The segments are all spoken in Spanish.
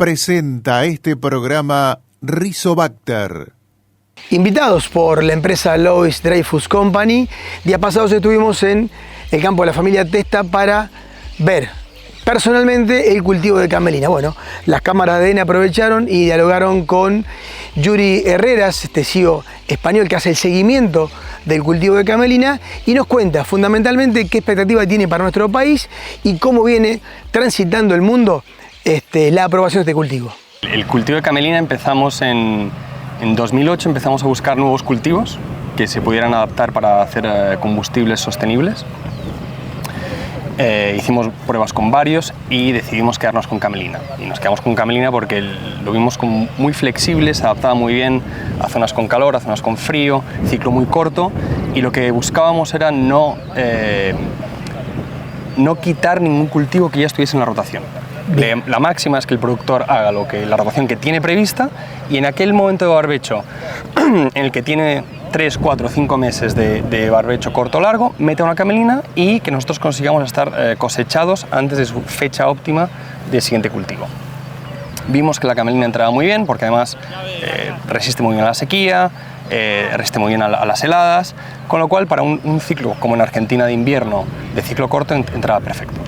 presenta este programa Rizobacter. Invitados por la empresa Louis Dreyfus Company, días pasados estuvimos en el campo de la familia Testa para ver personalmente el cultivo de camelina. Bueno, las cámaras de ADN aprovecharon y dialogaron con Yuri Herreras, este CEO español que hace el seguimiento del cultivo de camelina y nos cuenta fundamentalmente qué expectativa tiene para nuestro país y cómo viene transitando el mundo la aprobación de este cultivo. El cultivo de camelina empezamos en 2008, empezamos a buscar nuevos cultivos que se pudieran adaptar para hacer combustibles sostenibles. Hicimos pruebas con varios y decidimos quedarnos con camelina. Y nos quedamos con camelina porque lo vimos como muy flexible, se adaptaba muy bien a zonas con calor, a zonas con frío, ciclo muy corto, y lo que buscábamos era no quitar ningún cultivo que ya estuviese en la rotación. La máxima es que el productor haga la rotación que tiene prevista, y en aquel momento de barbecho en el que tiene 3, 4, 5 meses de barbecho corto o largo, mete una camelina y que nosotros consigamos estar cosechados antes de su fecha óptima del siguiente cultivo. Vimos que la camelina entraba muy bien porque además resiste muy bien a la sequía, resiste muy bien a las heladas, con lo cual para un ciclo como en Argentina de invierno, de ciclo corto, entraba perfecto.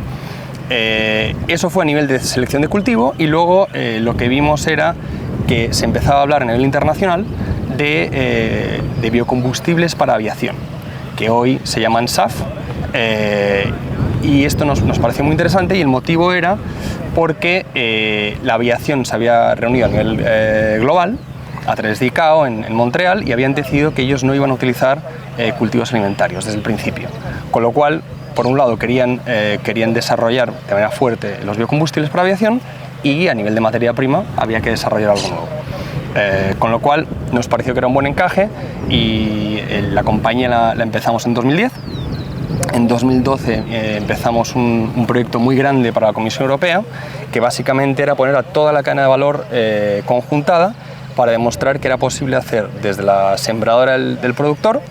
Eso fue a nivel de selección de cultivo, y luego lo que vimos era que se empezaba a hablar a nivel internacional de biocombustibles para aviación, que hoy se llaman SAF, y esto nos pareció muy interesante, y el motivo era porque la aviación se había reunido a nivel global a través de ICAO en Montreal, y habían decidido que ellos no iban a utilizar cultivos alimentarios desde el principio, con lo cual por un lado querían desarrollar de manera fuerte los biocombustibles para aviación, y a nivel de materia prima había que desarrollar algo nuevo. Con lo cual nos pareció que era un buen encaje, y la compañía la empezamos en 2010. En 2012 empezamos un proyecto muy grande para la Comisión Europea, que básicamente era poner a toda la cadena de valor conjuntada para demostrar que era posible hacer desde la sembradora del productor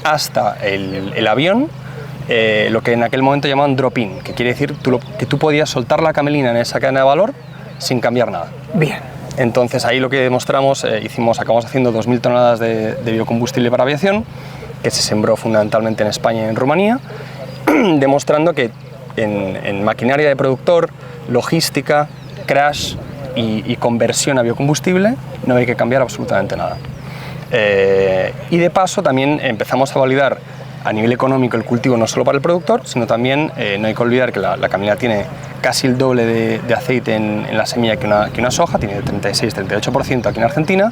hasta el avión, lo que en aquel momento llamaban drop-in, que quiere decir que tú podías soltar la camelina en esa cadena de valor sin cambiar nada. Bien. Entonces ahí lo que demostramos, acabamos haciendo 2.000 toneladas de biocombustible para aviación, que se sembró fundamentalmente en España y en Rumanía, demostrando que en maquinaria de productor, logística, crash y conversión a biocombustible no hay que cambiar absolutamente nada. Y de paso también empezamos a validar a nivel económico el cultivo, no solo para el productor, sino también no hay que olvidar que la camelina tiene casi el doble de aceite en la semilla que una soja, tiene 36-38% aquí en Argentina,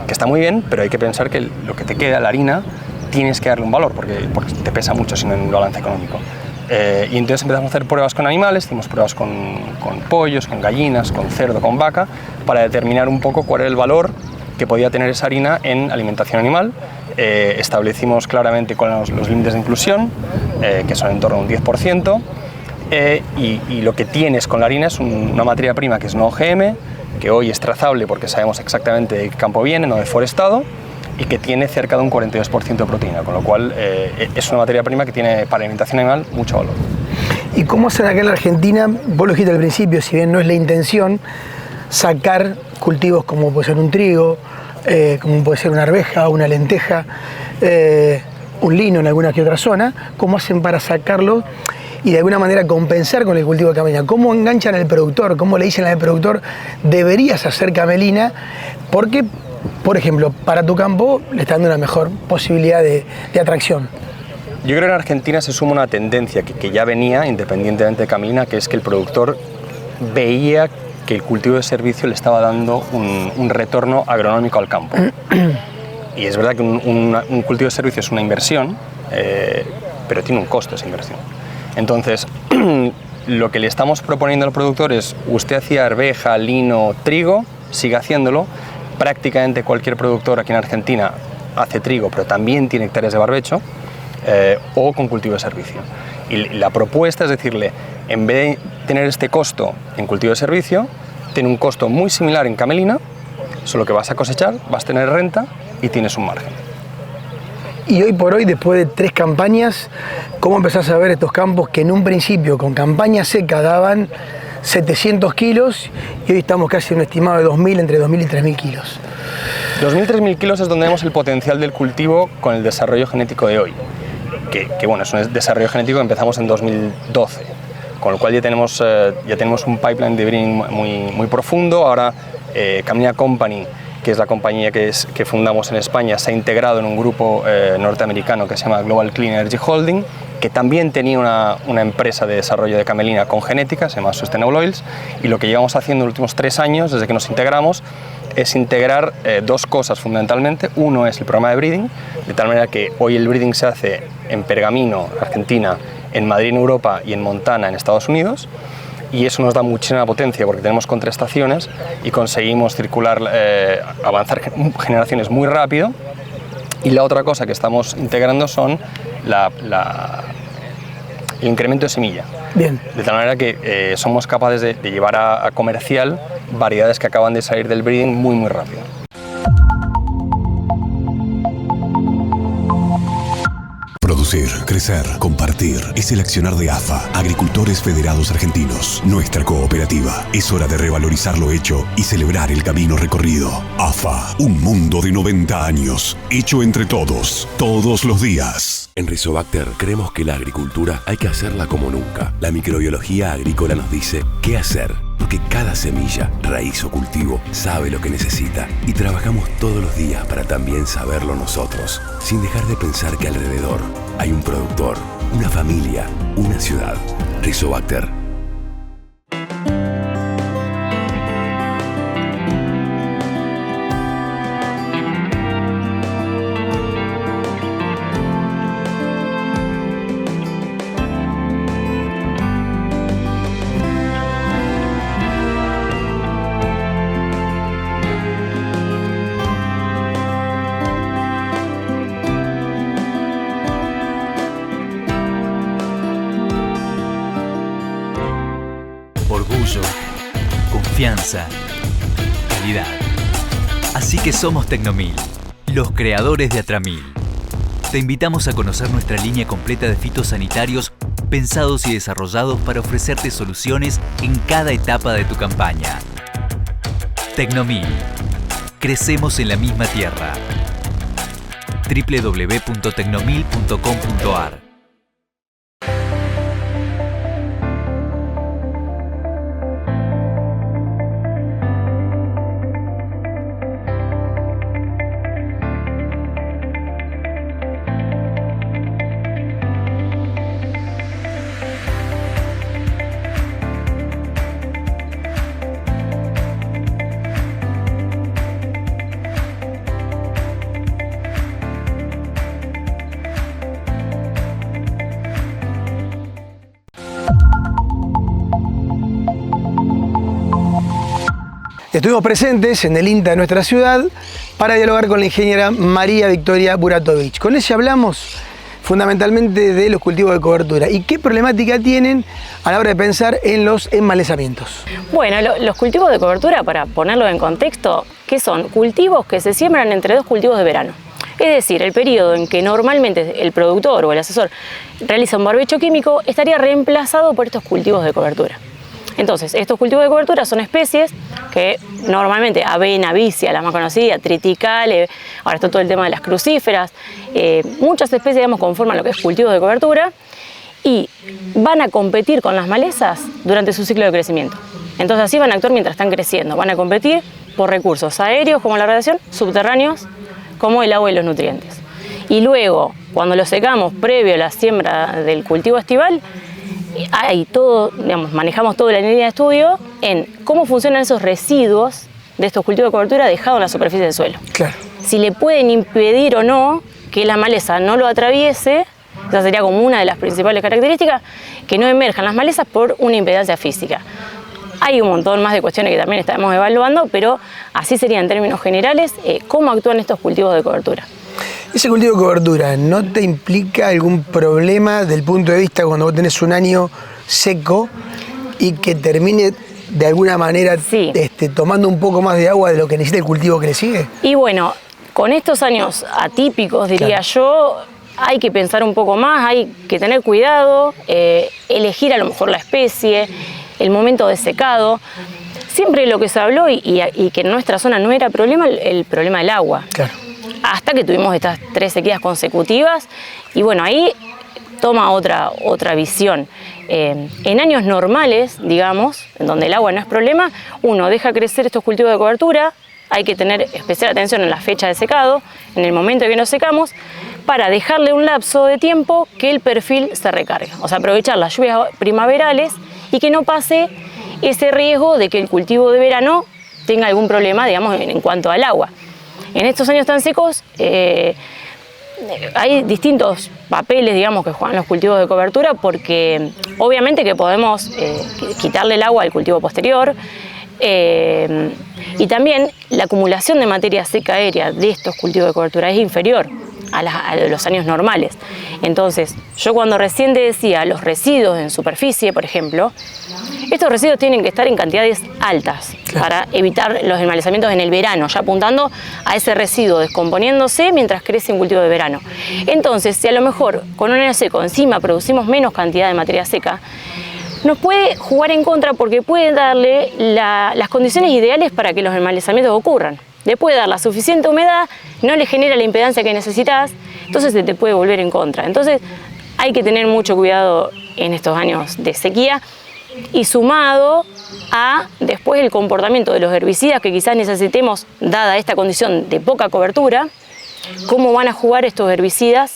que está muy bien, pero hay que pensar que lo que te queda, la harina, tienes que darle un valor porque te pesa mucho sin un balance económico. Y entonces empezamos a hacer pruebas con animales, hicimos pruebas con pollos, con gallinas, con cerdo, con vaca, para determinar un poco cuál era el valor que podía tener esa harina en alimentación animal. Establecimos claramente cuáles eran los límites de inclusión, que son en torno a un 10%, y lo que tienes con la harina es una materia prima que es no OGM, que hoy es trazable porque sabemos exactamente de qué campo viene, no deforestado, y que tiene cerca de un 42% de proteína, con lo cual es una materia prima que tiene para alimentación animal mucho valor. ¿Y cómo hacen acá en la Argentina? Vos lo dijiste al principio, si bien no es la intención sacar cultivos como puede ser un trigo, como puede ser una arveja, una lenteja, un lino en alguna que otra zona, ¿cómo hacen para sacarlo y de alguna manera compensar con el cultivo de camelina? ¿Cómo enganchan al productor? ¿Cómo le dicen al productor, deberías hacer camelina? Porque, por ejemplo, para tu campo le está dando una mejor posibilidad de atracción. Yo creo que en Argentina se suma una tendencia que ya venía, independientemente de camelina, que es que el productor veía que el cultivo de servicio le estaba dando un retorno agronómico al campo. Y es verdad que un cultivo de servicio es una inversión, pero tiene un costo esa inversión. Entonces, lo que le estamos proponiendo al productor es: usted hacía arveja, lino, trigo, siga haciéndolo. Prácticamente cualquier productor aquí en Argentina hace trigo, pero también tiene hectáreas de barbecho, o con cultivo de servicio. Y la propuesta es decirle, en vez de tener este costo en cultivo de servicio, tiene un costo muy similar en camelina, solo que vas a cosechar, vas a tener renta y tienes un margen. Y hoy por hoy, después de 3 campañas, ¿cómo empezás a ver estos campos que en un principio con campaña seca daban 700 kilos y hoy estamos casi en un estimado de 2.000, entre 2.000 y 3.000 kilos. 2.000-3.000 kilos es donde vemos el potencial del cultivo con el desarrollo genético de hoy. Que bueno, es un desarrollo genético que empezamos en 2012, con lo cual ya tenemos un pipeline de breeding muy profundo. Ahora Camelina Company, que es la compañía que fundamos en España, se ha integrado en un grupo norteamericano que se llama Global Clean Energy Holding, que también tenía una empresa de desarrollo de camelina con genética, se llama Sustainable Oils, y lo que llevamos haciendo en los últimos 3 años, desde que nos integramos, es integrar 2 cosas fundamentalmente. Uno es el programa de breeding, de tal manera que hoy el breeding se hace en Pergamino, Argentina, en Madrid, en Europa, y en Montana, en Estados Unidos, y eso nos da muchísima potencia porque tenemos contraestaciones y conseguimos avanzar generaciones muy rápido. Y la otra cosa que estamos integrando son el incremento de semilla. Bien. De tal manera que somos capaces de llevar a comercial variedades que acaban de salir del breeding muy rápido. Producir, crecer, compartir. Es el accionar de AFA, Agricultores Federados Argentinos. Nuestra cooperativa. Es hora de revalorizar lo hecho y celebrar el camino recorrido. AFA, un mundo de 90 años. Hecho entre todos, todos los días. En Rizobacter creemos que la agricultura hay que hacerla como nunca. La microbiología agrícola nos dice qué hacer, porque cada semilla, raíz o cultivo sabe lo que necesita. Y trabajamos todos los días para también saberlo nosotros, sin dejar de pensar que alrededor hay un productor, una familia, una ciudad. Rizobacter. Orgullo, confianza, calidad. Así que somos Tecnomil, los creadores de Atramil. Te invitamos a conocer nuestra línea completa de fitosanitarios pensados y desarrollados para ofrecerte soluciones en cada etapa de tu campaña. Tecnomil. Crecemos en la misma tierra. www.tecnomil.com.ar. Estuvimos presentes en el INTA de nuestra ciudad para dialogar con la ingeniera María Victoria Buratovich. Con ella hablamos fundamentalmente de los cultivos de cobertura y qué problemática tienen a la hora de pensar en los emmalezamientos. Bueno, los cultivos de cobertura, para ponerlo en contexto, ¿qué son? Cultivos que se siembran entre 2 cultivos de verano. Es decir, el periodo en que normalmente el productor o el asesor realiza un barbecho químico estaría reemplazado por estos cultivos de cobertura. Entonces, estos cultivos de cobertura son especies que normalmente, avena, vicia, la más conocida, triticale, ahora está todo el tema de las crucíferas, muchas especies, digamos, conforman lo que es cultivos de cobertura y van a competir con las malezas durante su ciclo de crecimiento. Entonces, así van a actuar mientras están creciendo, van a competir por recursos aéreos como la radiación, subterráneos como el agua y los nutrientes. Y luego, cuando lo secamos previo a la siembra del cultivo estival, hay todo, digamos, manejamos toda la línea de estudio en cómo funcionan esos residuos de estos cultivos de cobertura dejados en la superficie del suelo. Claro. Si le pueden impedir o no que la maleza no lo atraviese, esa sería como una de las principales características, que no emerjan las malezas por una impedancia física. Hay un montón más de cuestiones que también estamos evaluando, pero así sería en términos generales cómo actúan estos cultivos de cobertura. ¿Ese cultivo de cobertura no te implica algún problema del punto de vista cuando vos tenés un año seco y que termine de alguna manera sí, tomando un poco más de agua de lo que necesita el cultivo que le sigue? Y bueno, con estos años atípicos, diría yo, hay que pensar un poco más, hay que tener cuidado, elegir a lo mejor la especie. el momento de secado. Siempre lo que se habló y que en nuestra zona no era problema, el problema del agua. Claro. Hasta que tuvimos estas 3 sequías consecutivas y bueno, ahí toma otra visión. En años normales, digamos, en donde el agua no es problema, uno deja crecer estos cultivos de cobertura, hay que tener especial atención en la fecha de secado, en el momento en que nos secamos, para dejarle un lapso de tiempo que el perfil se recargue. O sea, aprovechar las lluvias primaverales y que no pase ese riesgo de que el cultivo de verano tenga algún problema, digamos, en cuanto al agua. En estos años tan secos hay distintos papeles, digamos, que juegan los cultivos de cobertura, porque obviamente que podemos quitarle el agua al cultivo posterior, y también la acumulación de materia seca aérea de estos cultivos de cobertura es inferior a los años normales. Entonces, yo cuando recién te decía los residuos en superficie, por ejemplo, estos residuos tienen que estar en cantidades altas, claro, para evitar los desmalezamientos en el verano, ya apuntando a ese residuo descomponiéndose mientras crece un cultivo de verano. Entonces, si a lo mejor con un año seco encima producimos menos cantidad de materia seca, nos puede jugar en contra porque puede darle las condiciones ideales para que los desmalezamientos ocurran. Le puede dar la suficiente humedad, no le genera la impedancia que necesitas, entonces se te puede volver en contra. Entonces hay que tener mucho cuidado en estos años de sequía y sumado a después el comportamiento de los herbicidas que quizás necesitemos, dada esta condición de poca cobertura, cómo van a jugar estos herbicidas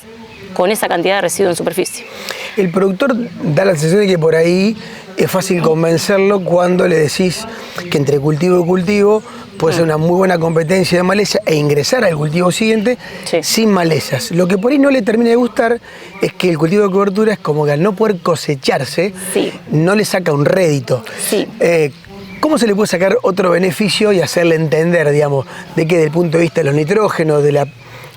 con esa cantidad de residuos en superficie. El productor da la sensación de que por ahí es fácil convencerlo cuando le decís que entre cultivo y cultivo puede ser una muy buena competencia de maleza e ingresar al cultivo siguiente, sí, sin malezas. Lo que por ahí no le termina de gustar es que el cultivo de cobertura es como que al no poder cosecharse, sí, no le saca un rédito. Sí. ¿Cómo se le puede sacar otro beneficio y hacerle entender, digamos, de que desde el punto de vista de los nitrógenos, de la,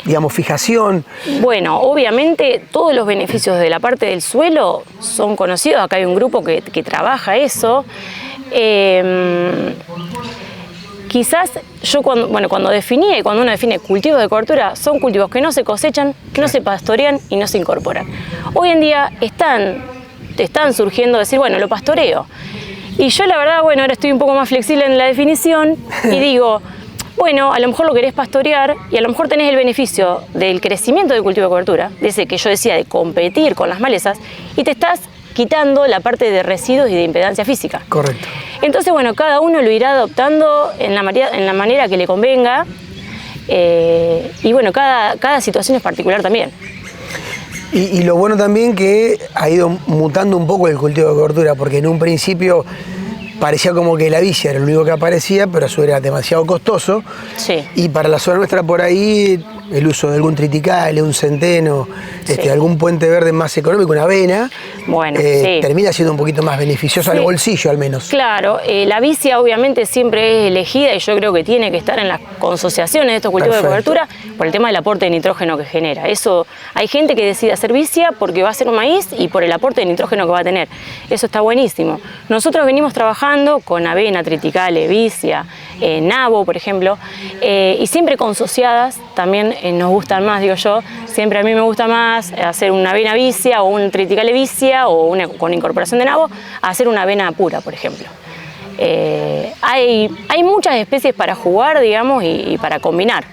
digamos, fijación? Bueno, obviamente todos los beneficios de la parte del suelo son conocidos. Acá hay un grupo que trabaja eso. Quizás yo cuando definía y cuando uno define cultivos de cobertura, son cultivos que no se cosechan, no se pastorean y no se incorporan. Hoy en día están surgiendo decir, bueno, lo pastoreo. Y yo la verdad, bueno, ahora estoy un poco más flexible en la definición y digo, bueno, a lo mejor lo querés pastorear y a lo mejor tenés el beneficio del crecimiento del cultivo de cobertura, de ese que yo decía de competir con las malezas, y te estás quitando la parte de residuos y de impedancia física. Correcto. Entonces, bueno, cada uno lo irá adoptando en la manera que le convenga, y bueno, cada situación es particular también. Y lo bueno también que ha ido mutando un poco el cultivo de cobertura, porque en un principio parecía como que la vicia era lo único que aparecía, pero a su vez era demasiado costoso. Sí. Y para la zona nuestra por ahí, el uso de algún triticale, un centeno, sí, algún puente verde más económico, una avena, bueno, sí, termina siendo un poquito más beneficioso, sí, al bolsillo al menos. Claro, la vicia obviamente siempre es elegida y yo creo que tiene que estar en las consociaciones de estos cultivos, perfecto, de cobertura por el tema del aporte de nitrógeno que genera. Eso, hay gente que decide hacer vicia porque va a ser un maíz y por el aporte de nitrógeno que va a tener. Eso está buenísimo. Nosotros venimos trabajando con avena, triticale, vicia, nabo, por ejemplo, y siempre consociadas también nos gustan más, digo yo. Siempre a mí me gusta más hacer una avena vicia o un triticale vicia o con incorporación de nabo, a hacer una avena pura, por ejemplo. Hay muchas especies para jugar, digamos, y para combinar.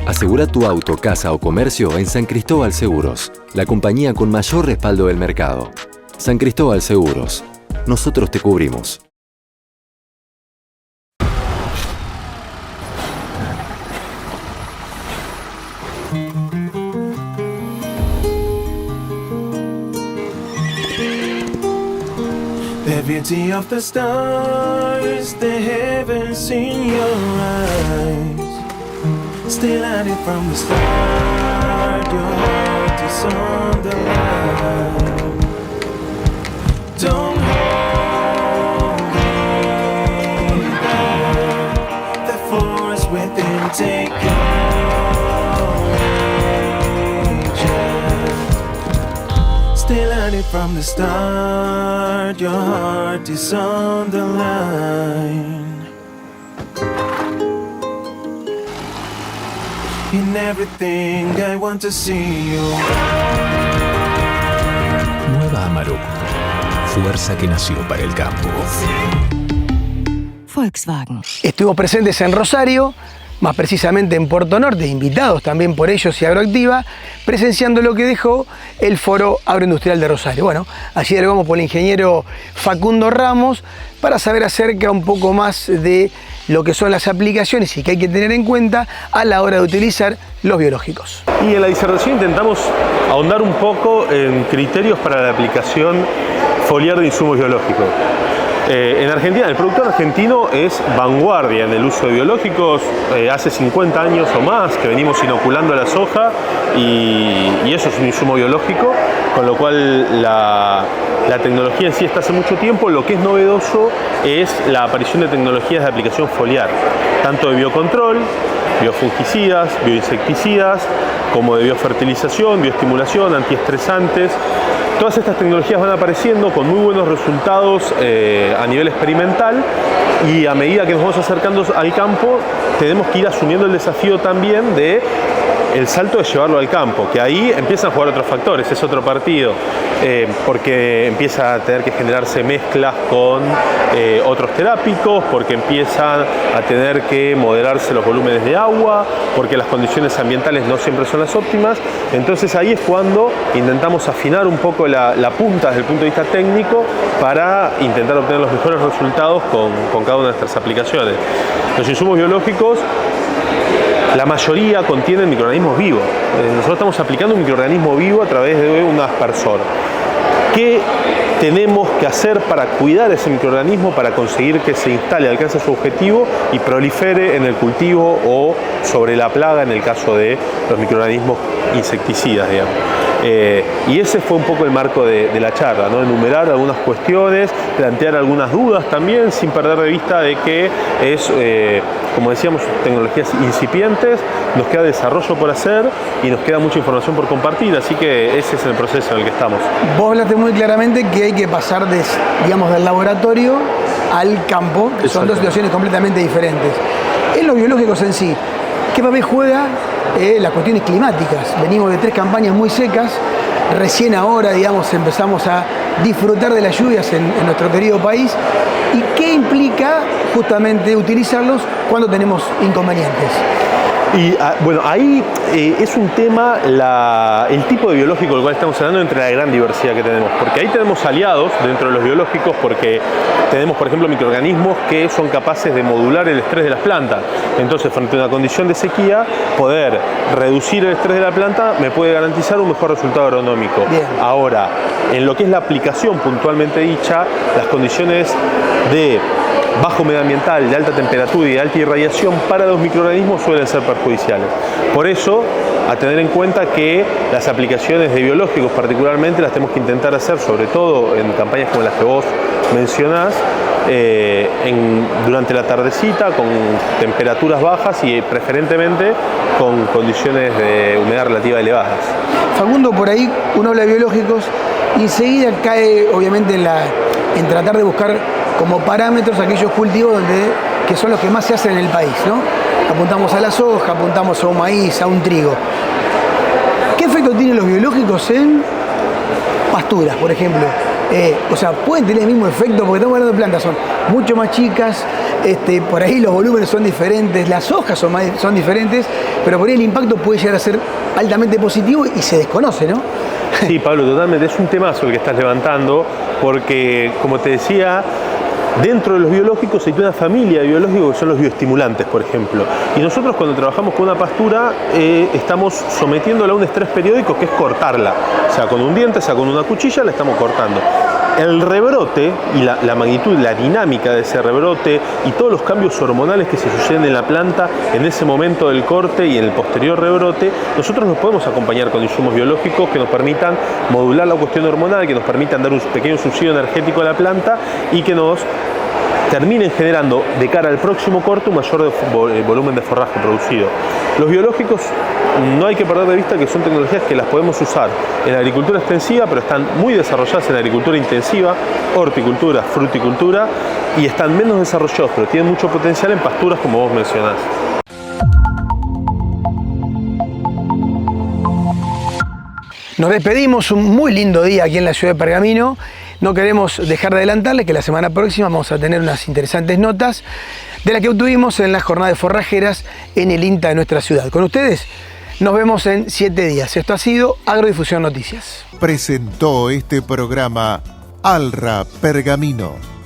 Asegura tu auto, casa o comercio en San Cristóbal Seguros, la compañía con mayor respaldo del mercado. San Cristóbal Seguros. Nosotros te cubrimos. The beauty of the stars, the heavens in your eyes. Still at it from the start, your heart is on the line. Don't hold me back, the force within take control. Still at it from the start, your heart is on the line. In everything I want to see you. Nueva Amarok. Fuerza que nació para el campo. Volkswagen. Estuvimos presentes en Rosario, más precisamente en Puerto Norte, invitados también por ellos y Agroactiva, presenciando lo que dejó el Foro Agroindustrial de Rosario. Bueno, allí dialogamos con el ingeniero Facundo Ramos para saber acerca un poco más de lo que son las aplicaciones y que hay que tener en cuenta a la hora de utilizar los biológicos. Y en la disertación intentamos ahondar un poco en criterios para la aplicación foliar de insumos biológicos. En Argentina, el productor argentino es vanguardia en el uso de biológicos. Hace 50 años o más que venimos inoculando la soja y eso es un insumo biológico, con lo cual la tecnología en sí está hace mucho tiempo. Lo que es novedoso es la aparición de tecnologías de aplicación foliar, tanto de biocontrol, biofungicidas, bioinsecticidas, como de biofertilización, bioestimulación, antiestresantes. Todas estas tecnologías van apareciendo con muy buenos resultados a nivel experimental, y a medida que nos vamos acercando al campo tenemos que ir asumiendo el desafío también de el salto de llevarlo al campo, que ahí empiezan a jugar otros factores, es otro partido, porque empieza a tener que generarse mezclas con otros terápicos, porque empiezan a tener que moderarse los volúmenes de agua, porque las condiciones ambientales no siempre son las óptimas. Entonces ahí es cuando intentamos afinar un poco la punta desde el punto de vista técnico para intentar obtener los mejores resultados con cada una de nuestras aplicaciones. Los insumos biológicos, la mayoría contienen microorganismos vivos. Nosotros estamos aplicando un microorganismo vivo a través de un aspersor. ¿Qué tenemos que hacer para cuidar ese microorganismo, para conseguir que se instale, alcance su objetivo y prolifere en el cultivo o sobre la plaga en el caso de los microorganismos insecticidas, digamos? Y ese fue un poco el marco de la charla, ¿no? Enumerar algunas cuestiones, plantear algunas dudas también, sin perder de vista de que es, como decíamos, tecnologías incipientes, nos queda desarrollo por hacer y nos queda mucha información por compartir, así que ese es el proceso en el que estamos. Vos hablaste muy claramente que hay que pasar digamos, del laboratorio al campo, que son dos situaciones completamente diferentes. En los biológicos en sí, ¿qué papel juega las cuestiones climáticas? Venimos de 3 campañas muy secas, recién ahora, digamos, empezamos a disfrutar de las lluvias en nuestro querido país. ¿Y qué implica justamente utilizarlos cuando tenemos inconvenientes? Y bueno, ahí es un tema el tipo de biológico del cual estamos hablando entre la gran diversidad que tenemos, porque ahí tenemos aliados dentro de los biológicos, porque tenemos, por ejemplo, microorganismos que son capaces de modular el estrés de las plantas. Entonces, frente a una condición de sequía, poder reducir el estrés de la planta me puede garantizar un mejor resultado agronómico. Bien. Ahora, en lo que es la aplicación puntualmente dicha, las condiciones de bajo medio ambiental, de alta temperatura y de alta irradiación para los microorganismos suelen ser perjudiciales. Por eso, a tener en cuenta que las aplicaciones de biológicos particularmente las tenemos que intentar hacer, sobre todo en campañas como las que vos mencionás, durante la tardecita, con temperaturas bajas y preferentemente con condiciones de humedad relativa elevadas. Facundo, por ahí uno habla de biológicos y enseguida cae obviamente en tratar de buscar como parámetros aquellos cultivos que son los que más se hacen en el país, ¿no? Apuntamos a la soja, apuntamos a un maíz, a un trigo. ¿Qué efecto tienen los biológicos en pasturas, por ejemplo? O sea, pueden tener el mismo efecto, porque estamos hablando de plantas, son mucho más chicas, por ahí los volúmenes son diferentes, las hojas son diferentes, pero por ahí el impacto puede llegar a ser altamente positivo y se desconoce, ¿no? Sí, Pablo, totalmente. Es un temazo el que estás levantando, porque, como te decía, dentro de los biológicos hay una familia de biológicos que son los bioestimulantes, por ejemplo. Y nosotros cuando trabajamos con una pastura estamos sometiéndola a un estrés periódico que es cortarla. Sea con un diente, sea con una cuchilla, la estamos cortando. El rebrote y la magnitud, la dinámica de ese rebrote y todos los cambios hormonales que se suceden en la planta en ese momento del corte y en el posterior rebrote, nosotros nos podemos acompañar con insumos biológicos que nos permitan modular la cuestión hormonal, que nos permitan dar un pequeño subsidio energético a la planta y que nos terminen generando de cara al próximo corte un mayor volumen de forraje producido. Los biológicos no hay que perder de vista que son tecnologías que las podemos usar en la agricultura extensiva, pero están muy desarrolladas en la agricultura intensiva, horticultura, fruticultura, y están menos desarrollados, pero tienen mucho potencial en pasturas como vos mencionás. Nos despedimos, un muy lindo día aquí en la ciudad de Pergamino. No queremos dejar de adelantarles que la semana próxima vamos a tener unas interesantes notas de las que obtuvimos en las jornadas forrajeras en el INTA de nuestra ciudad. Con ustedes nos vemos en 7 días. Esto ha sido Agrodifusión Noticias. Presentó este programa Alra Pergamino.